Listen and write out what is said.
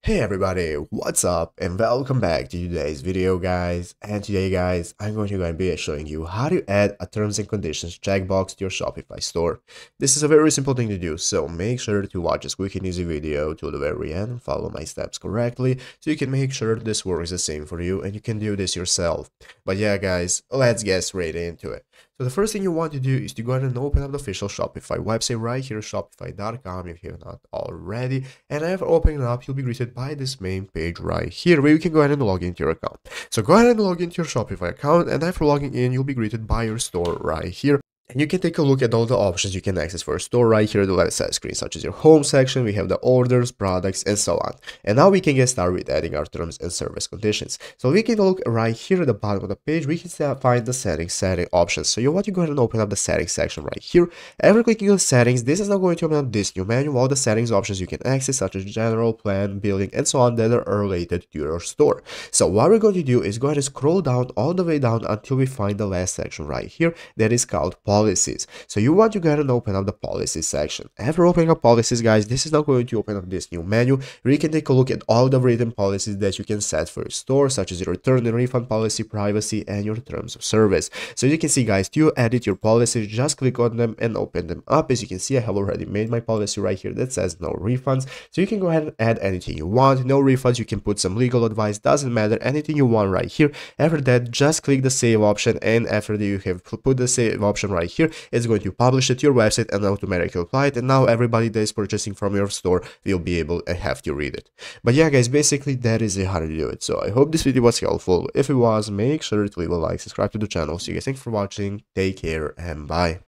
Hey everybody, what's up and welcome back to today's video guys. And today guys, I'm going to be showing you how to add a terms and conditions checkbox to your Shopify store. This is a very simple thing to do, so make sure to watch this quick and easy video to the very end and follow my steps correctly so you can make sure this works the same for you and you can do this yourself. But yeah guys, let's get straight into it. So the first thing you want to do is to go ahead and open up the official Shopify website right here, shopify.com if you have not already. And after opening it up, you'll be greeted by this main page right here where you can go ahead and log into your account. So go ahead and log into your Shopify account, and after logging in, you'll be greeted by your store right here. And you can take a look at all the options you can access for a store right here at the left side screen, such as your home section. We have the orders, products, and so on. And now we can get started with adding our terms and service conditions. So we can look right here at the bottom of the page. We can find the setting options. So you want to go ahead and open up the settings section right here. After clicking on settings, this is now going to open up this new menu. All the settings options you can access, such as general, plan, billing, and so on, that are related to your store. So what we're going to do is go ahead and scroll down all the way down until we find the last section right here that is called policies. So you want to go ahead and open up the policies section. After opening up policies, guys, this is now going to open up this new menu where you can take a look at all the written policies that you can set for your store, such as your return and refund policy, privacy, and your terms of service. So you can see, guys, to edit your policies, just click on them and open them up. As you can see, I have already made my policy right here that says no refunds. So you can go ahead and add anything you want. No refunds, you can put some legal advice, doesn't matter, anything you want right here. After that, just click the save option, and after that you have put the save option right here, it's going to publish it to your website and automatically apply it, and now everybody that is purchasing from your store will be able and have to read it. But yeah guys, basically that is how to do it. So I hope this video was helpful. If it was, make sure to leave a like, subscribe to the channel. So you guys, thanks for watching, take care, and bye.